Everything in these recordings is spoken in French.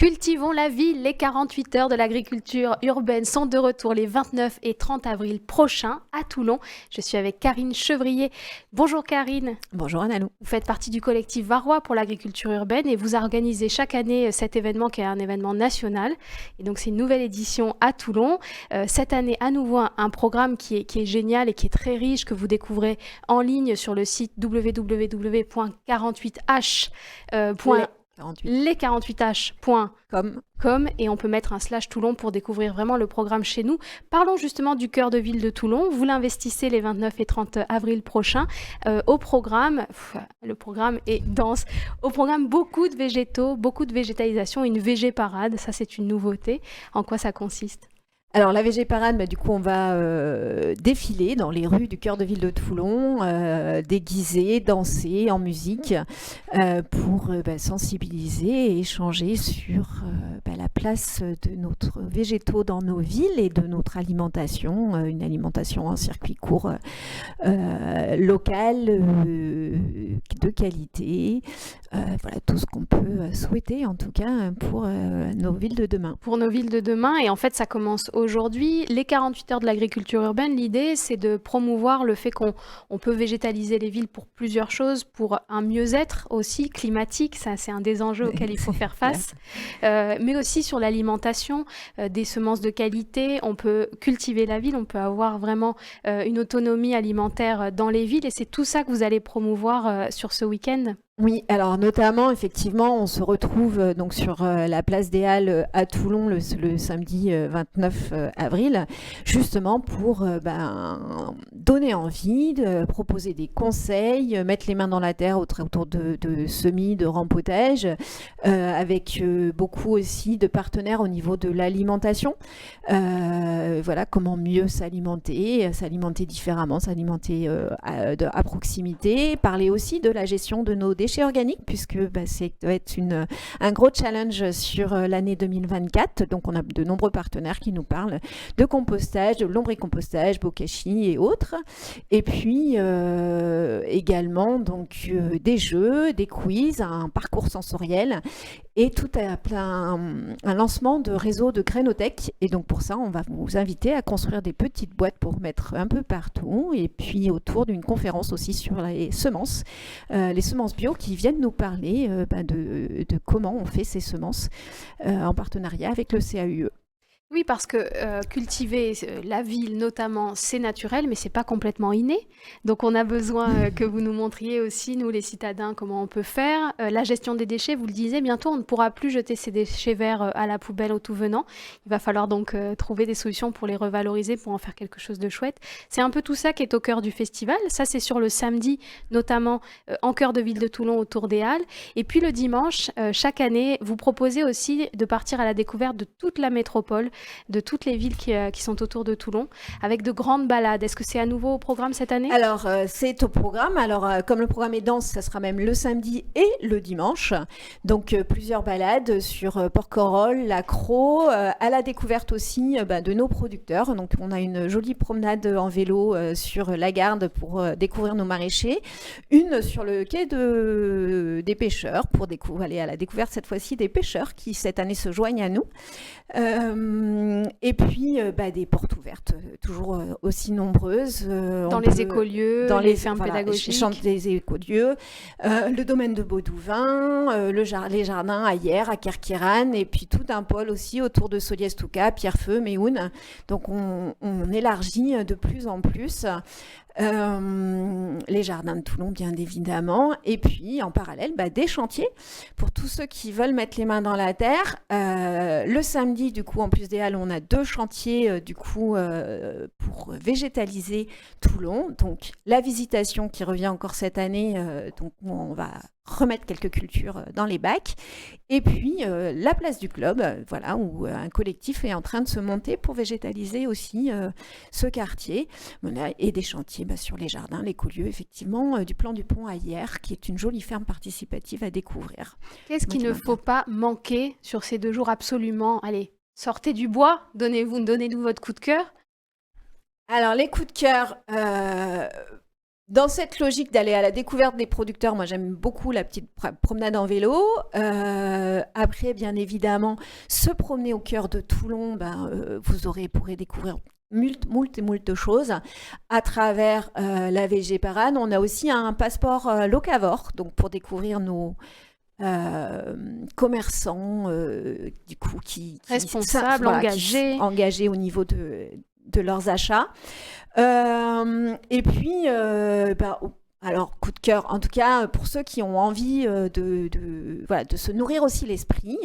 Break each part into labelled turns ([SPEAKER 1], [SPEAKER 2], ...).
[SPEAKER 1] Cultivons la ville, les 48 heures de l'agriculture urbaine sont de retour les 29 et 30 avril prochains à Toulon. Je suis avec Karine Chevrier. Bonjour Karine.
[SPEAKER 2] Bonjour Analou.
[SPEAKER 1] Vous faites partie du collectif Varois pour l'agriculture urbaine et vous organisez chaque année cet événement qui est un événement national. Et donc c'est une nouvelle édition à Toulon. Cette année à nouveau un programme qui est génial et qui est très riche que vous découvrez en ligne sur le site www.48h. Les48h.com et on peut mettre un /Toulon pour découvrir vraiment le programme chez nous. Parlons justement du cœur de ville de Toulon. Vous l'investissez les 29 et 30 avril prochains. Au programme, le programme est dense. Au programme, beaucoup de végétaux, beaucoup de végétalisation, une végé-parade. Ça, c'est une nouveauté. En quoi ça consiste ?
[SPEAKER 2] Alors la végé-parade, du coup on va défiler dans les rues du cœur de ville de Toulon, déguisés, danser en musique pour sensibiliser et échanger sur la place de notre végétaux dans nos villes et de notre alimentation, une alimentation en circuit court locale, de qualité, voilà tout ce qu'on peut souhaiter en tout cas pour nos villes de demain.
[SPEAKER 1] Pour nos villes de demain, et en fait ça commence aujourd'hui. Les 48 heures de l'agriculture urbaine, l'idée c'est de promouvoir le fait qu'on peut végétaliser les villes pour plusieurs choses, pour un mieux-être aussi climatique, ça c'est un des enjeux auxquels il faut faire face, mais aussi sur l'alimentation, des semences de qualité, on peut cultiver la ville, on peut avoir vraiment une autonomie alimentaire dans les villes et c'est tout ça que vous allez promouvoir sur ce week-end.
[SPEAKER 2] Oui, alors notamment, effectivement, on se retrouve donc sur la place des Halles à Toulon le samedi 29 avril, justement pour donner envie, de proposer des conseils, mettre les mains dans la terre autour de semis, de rempotage, avec beaucoup aussi de partenaires au niveau de l'alimentation. Voilà, comment mieux s'alimenter différemment, s'alimenter à proximité, parler aussi de la gestion de nos déchets organiques, puisque ça va être un gros challenge sur l'année 2024. Donc, on a de nombreux partenaires qui nous parlent de compostage, de lombricompostage, bokashi et autres. Et puis, également, donc, des jeux, des quiz, un parcours sensoriel et tout un lancement de réseau de grainothèques. Et donc, pour ça, on va vous inviter à construire des petites boîtes pour mettre un peu partout. Et puis, autour d'une conférence aussi sur les semences bio qui viennent nous parler de comment on fait ces semences en partenariat avec le CAUE.
[SPEAKER 1] Oui, parce que cultiver la ville notamment, c'est naturel, mais c'est pas complètement inné. Donc on a besoin que vous nous montriez aussi, nous les citadins, comment on peut faire. La gestion des déchets, vous le disiez, bientôt on ne pourra plus jeter ces déchets verts à la poubelle au tout venant. Il va falloir donc trouver des solutions pour les revaloriser, pour en faire quelque chose de chouette. C'est un peu tout ça qui est au cœur du festival. Ça, c'est sur le samedi, notamment en cœur de ville de Toulon, autour des Halles. Et puis le dimanche, chaque année, vous proposez aussi de partir à la découverte de toute la métropole, de toutes les villes qui sont autour de Toulon, avec de grandes balades. Est-ce que c'est à nouveau au programme cette année ?
[SPEAKER 2] Alors, c'est au programme. Alors, comme le programme est dense, ça sera même le samedi et le dimanche. Donc, plusieurs balades sur Porquerolles, la Crau, à la découverte aussi de nos producteurs. Donc, on a une jolie promenade en vélo sur la Garde pour découvrir nos maraîchers. Une sur le quai des pêcheurs pour aller à la découverte cette fois-ci des pêcheurs qui, cette année, se joignent à nous. Et puis des portes ouvertes, toujours aussi nombreuses.
[SPEAKER 1] Dans les écolieux, dans les fermes pédagogiques.
[SPEAKER 2] Des écolieux, le domaine de Beaudouvin, les jardins à Hyères, à Kerkiran, et puis tout un pôle aussi autour de Soliès-Touka, Pierrefeu, Méhoun. Donc on élargit de plus en plus. Les jardins de Toulon bien évidemment, et puis en parallèle des chantiers pour tous ceux qui veulent mettre les mains dans la terre. Le samedi du coup, en plus des Halles, on a 2 chantiers pour végétaliser Toulon, donc la visitation qui revient encore cette année, donc on va remettre quelques cultures dans les bacs, et puis la place du club, voilà, où un collectif est en train de se monter pour végétaliser aussi ce quartier, et des chantiers sur les jardins, les l'écolieu effectivement, du plan du pont à Hyères, qui est une jolie ferme participative à découvrir.
[SPEAKER 1] Qu'est-ce qu'il ne faut pas manquer sur ces 2 jours absolument ? Allez, sortez du bois, donnez-nous votre coup de cœur.
[SPEAKER 2] Alors les coups de cœur, Dans cette logique d'aller à la découverte des producteurs, moi j'aime beaucoup la petite promenade en vélo. Après, bien évidemment, se promener au cœur de Toulon, pourrez découvrir moult choses à travers la VG Parade. On a aussi un passeport locavore, donc pour découvrir nos commerçants du coup qui
[SPEAKER 1] responsables,
[SPEAKER 2] engagés au niveau de leurs achats. Et puis, alors, coup de cœur, en tout cas, pour ceux qui ont envie de se nourrir aussi l'esprit,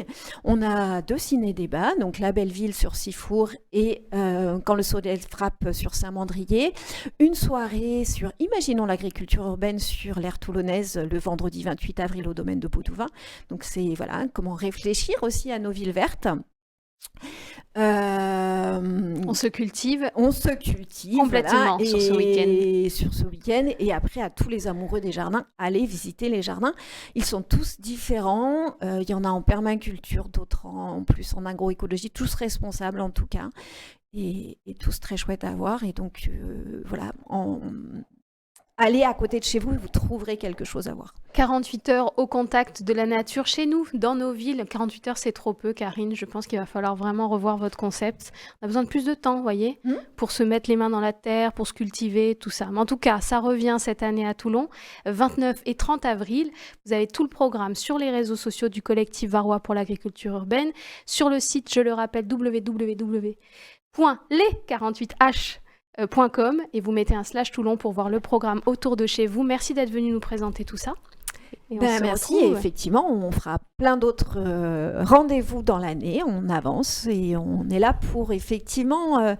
[SPEAKER 2] on a 2 ciné-débats, donc La Belle Ville sur Sifour et Quand le soleil frappe sur Saint-Mandrier. Une soirée sur Imaginons l'agriculture urbaine sur l'aire toulonnaise le vendredi 28 avril au domaine de Boudouin. Donc, c'est comment réfléchir aussi à nos villes vertes.
[SPEAKER 1] On se cultive
[SPEAKER 2] complètement
[SPEAKER 1] sur ce
[SPEAKER 2] week-end. Et après, à tous les amoureux des jardins, allez visiter les jardins. Ils sont tous différents. Il y en a en permaculture, d'autres en plus en agroécologie, tous responsables en tout cas. Et tous très chouettes à voir. Et donc, allez à côté de chez vous et vous trouverez quelque chose à voir.
[SPEAKER 1] 48 heures au contact de la nature chez nous, dans nos villes. 48 heures, c'est trop peu, Karine. Je pense qu'il va falloir vraiment revoir votre concept. On a besoin de plus de temps, vous voyez, pour se mettre les mains dans la terre, pour se cultiver, tout ça. Mais en tout cas, ça revient cette année à Toulon, 29 et 30 avril. Vous avez tout le programme sur les réseaux sociaux du collectif Varois pour l'agriculture urbaine, sur le site, je le rappelle, www.les48h.com et vous mettez un /Toulon pour voir le programme autour de chez vous. Merci d'être venu nous présenter tout ça.
[SPEAKER 2] Merci. Et effectivement, on fera plein d'autres rendez-vous dans l'année. On avance et on est là pour effectivement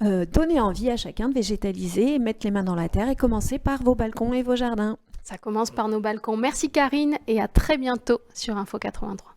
[SPEAKER 2] donner envie à chacun de végétaliser, mettre les mains dans la terre et commencer par vos balcons et vos jardins.
[SPEAKER 1] Ça commence par nos balcons. Merci Karine et à très bientôt sur Info 83.